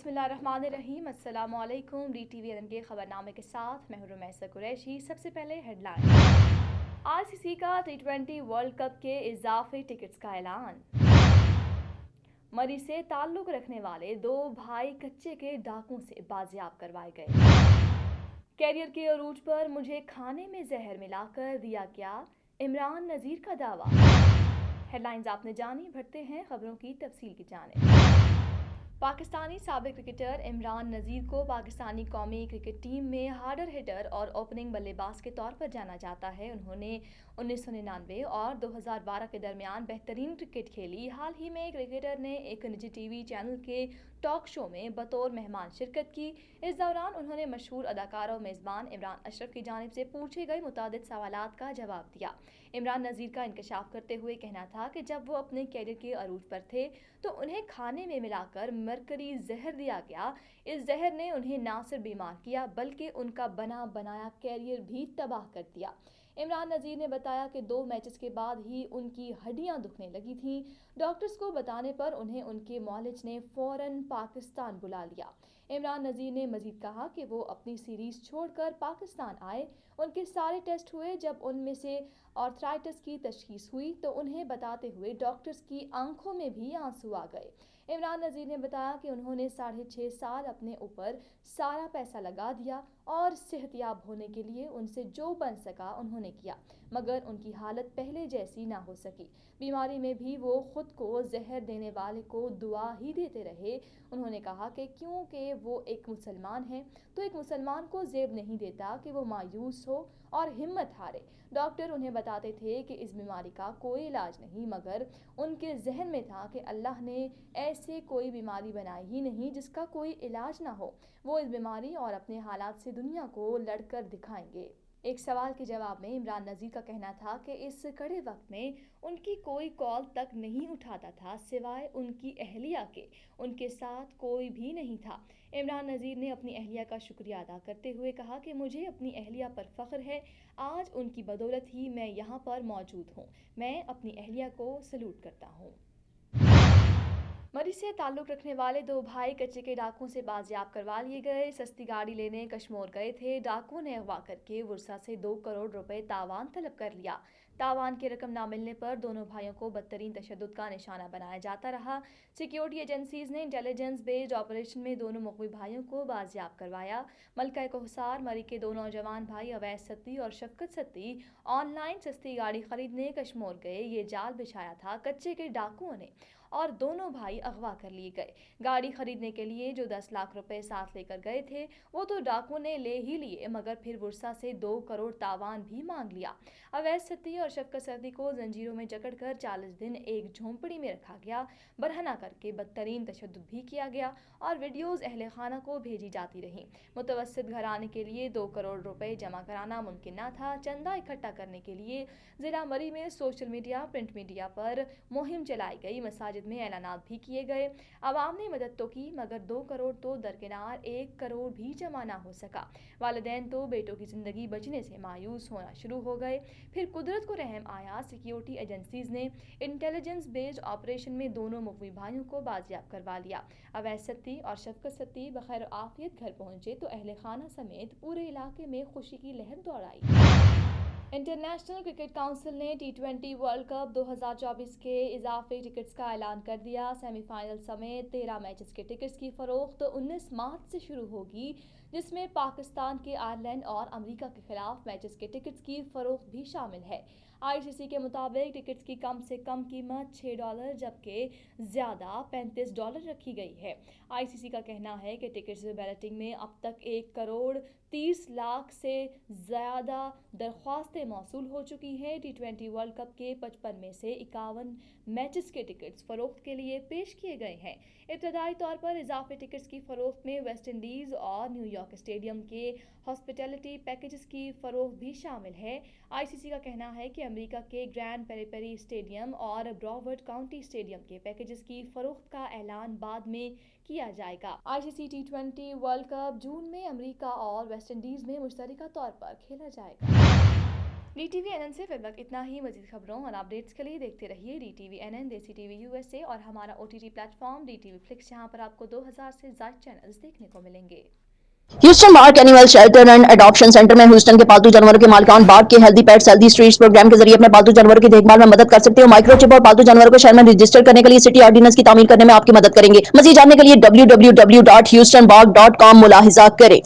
बिस्मिल्लाहिर्रहमानिर्रहीम। अस्सलाम वालेकुम। DTV के खबरनामे के साथ मैं हूं रुमैसा कुरैशी। सबसे पहले हेडलाइन। ICC का T20 वर्ल्ड कप के इजाफी टिकट्स का ऐलान। मरी से ताल्लुक रखने वाले 2 भाई कच्चे के डाकुओं से बाजियाब करवाए गए। कैरियर के अरूज पर मुझे खाने में जहर मिलाकर दिया गया, इमरान नज़ीर का दावा। हेडलाइंस आपने जानी, बढ़ते हैं खबरों की तफसील की जानिब। पाकिस्तानी साबिक क्रिकेटर इमरान नज़ीर को पाकिस्तानी कौमी क्रिकेट टीम में हार्डर हिटर और ओपनिंग बल्लेबाज के तौर पर जाना जाता है। उन्होंने 1999 और 2012 के दरमियान बेहतरीन क्रिकेट खेली। हाल ही में क्रिकेटर ने एक निजी टीवी चैनल के टॉक शो में बतौर मेहमान शिरकत की। इस दौरान उन्होंने मशहूर अदाकार और मेज़बान इमरान अशरफ की जानिब से पूछे गए मुतादिद सवालात का जवाब दिया। इमरान नज़ीर का इंकशाफ करते हुए कहना था कि जब वो अपने कैरियर के अरूज पर थे तो उन्हें खाने में मिलाकर मरकरी जहर दिया गया। इस जहर ने उन्हें ना सिर्फ बीमार किया बल्कि उनका बना बनाया कैरियर भी तबाह कर दिया। इमरान नज़ीर ने बताया कि 2 मैचेस के बाद ही उनकी हड्डियां दुखने लगी थीं। डॉक्टर्स को बताने पर उन्हें उनके मौलिज ने फ़ौरन पाकिस्तान बुला लिया। इमरान नज़ीर ने मजीद कहा कि वो अपनी सीरीज़ छोड़कर पाकिस्तान आए। उनके सारे टेस्ट हुए। जब उनमें से आर्थराइटिस की तशखीस हुई तो उन्हें बताते हुए डॉक्टर्स की आंखों में भी आंसू आ गए। इमरान नज़ीर ने बताया कि उन्होंने 6.5 साल अपने ऊपर सारा पैसा लगा दिया और सेहतयाब होने के लिए उनसे जो बन सका उन्होंने किया, मगर उनकी हालत पहले जैसी ना हो सकी। बीमारी में भी वो खुद को जहर देने वाले को दुआ ही देते रहे। उन्होंने कहा कि क्योंकि वो एक मुसलमान हैं तो एक मुसलमान को ज़ेब नहीं देता कि वो मायूस हो और हिम्मत हारे। डॉक्टर उन्हें बताते थे कि इस बीमारी का कोई इलाज नहीं, मगर उनके जहन में था कि अल्लाह ने ऐसे कोई बीमारी बनाई ही नहीं जिसका कोई इलाज ना हो। वो इस बीमारी और अपने हालात से दुनिया को लड़कर दिखाएंगे। एक सवाल के जवाब में इमरान नज़ीर का कहना था कि इस कड़े वक्त में उनकी कोई कॉल तक नहीं उठाता था सिवाय उनकी अहलिया के। उनके साथ कोई भी नहीं था। इमरान नज़ीर ने अपनी अहलिया का शुक्रिया अदा करते हुए कहा कि मुझे अपनी अहलिया पर फ़ख्र है। आज उनकी बदौलत ही मैं यहाँ पर मौजूद हूँ। मैं अपनी अहलिया को सलूट करता हूँ। मरी से ताल्लुक़ रखने वाले 2 भाई कच्चे के डाकुओं से बाजियाब करवा लिए गए। सस्ती गाड़ी लेने कश्मीर गए थे। डाकुओं ने अगवा करके वर्षा से 2 करोड़ रुपए तावान तलब कर लिया। तावान की रकम ना मिलने पर दोनों भाइयों को बदतरीन तशद्दुद का निशाना बनाया जाता रहा। सिक्योरिटी एजेंसीज ने इंटेलिजेंस बेस्ड ऑपरेशन में दोनों मुग़वी भाइयों को बाजियाब करवाया। मलका कोहसार मरी के 2 नौजवान भाई अवैस सत्ती और शफकत सत्ती ऑनलाइन सस्ती गाड़ी खरीदने कश्मीर गए। ये जाल बिछाया था कच्चे के डाकुओं ने और दोनों भाई अगवा कर लिए गए। गाड़ी खरीदने के लिए जो 10 लाख रुपए साथ लेकर गए थे वो तो डाकुओं ने ले ही लिए, मगर फिर वर्षा से 2 करोड़ तावान भी मांग लिया। अवैस सत्ती और शफकत सत्ती को जंजीरों में जकड़कर 40 दिन एक झोंपड़ी में रखा गया। बरहना करके बदतरीन तशद्दुद भी किया गया और वीडियोज अहले खाना को भेजी जाती रहीं। मुतवस्सित घराने के लिए 2 करोड़ रुपए जमा कराना मुमकिन न था। चंदा इकट्ठा करने के लिए जिला मरी में सोशल मीडिया, प्रिंट मीडिया पर मुहिम चलाई गई। मसाजिद में ऐलानात भी किए गए। आवाम ने मदद तो की, मगर 2 करोड़ तो दरकिनार 1 करोड़ भी जमा ना हो सका। वालिदैन तो बेटों की जिंदगी बचने से मायूस होना शुरू हो गए। फिर कुदरत को रहम आया। सिक्योरिटी एजेंसीज ने इंटेलिजेंस बेस्ड ऑपरेशन में दोनों मुग़वी भाइयों को बाजियाब करवा लिया। अवैस सत्ती और शफकत सत्ती बखैर आफियत घर पहुंचे तो अहले खाना समेत पूरे इलाके में खुशी की लहर दौड़ाई। इंटरनेशनल क्रिकेट काउंसिल ने T20 वर्ल्ड कप 2024 के इजाफी टिकट्स का ऐलान कर दिया। सेमीफाइनल समेत 13 मैचेस के टिकट्स की फरोख्त 19 मार्च से शुरू होगी, जिसमें पाकिस्तान के आयरलैंड और अमेरिका के खिलाफ मैचेस के टिकट्स की फरोख्त भी शामिल है। ICC के मुताबिक टिकट्स की कम से कम कीमत $6 जबकि ज़्यादा $35 रखी गई है। ICC का कहना है कि टिकट्स बैलेटिंग में अब तक 1 करोड़ 30 लाख से ज़्यादा दरख्वास्तें मौसूल हो चुकी हैं। T20 वर्ल्ड कप के 55 में से 51 मैचेस के टिकट्स फरोख्त के लिए पेश किए गए हैं। इब्तदाई तौर पर इजाफी टिकट्स की फरोख्त में वेस्ट इंडीज़ और न्यूयॉर्क स्टेडियम के हॉस्पिटैलिटी पैकेजेस की फरोख्त भी शामिल है। ICC का कहना है कि अमेरिका के ग्रैंड पेरी स्टेडियम और ब्रॉवर्ड काउंटी स्टेडियम के पैकेजेस की फरोख्त का ऐलान बाद में किया जाएगा। ICC T20 वर्ल्ड कप जून में अमेरिका और वेस्ट इंडीज में मुश्तरका तौर पर खेला जाएगा। DTV NN سے फिर वक्त इतना ही। मजीद खबरों और अपडेट्स के लिए देखते रहिए DTV NN, देसी टीवी USA और हमारा OTT प्लेटफॉर्म DTV Flix, जहां पर आपको 2000 से ज्यादा चैनल्स देखने को मिलेंगे। Houston Bark animal shelter and adoption center में ह्यूस्टन के पालतू जानवरों के मालिकान बार्क के healthy pets healthy streets program के जरिए अपने पालतू जानवरों की देखभाल में मदद कर सकते हो। माइक्रोचिप और पालतू जानवरों को शहर में रजिस्टर करने के लिए सिटी ऑर्डिनेंस की तामील करने में आपकी मदद करेंगे। मजीद जानने के लिए www.houstonbark.com मुलाहिजा करें।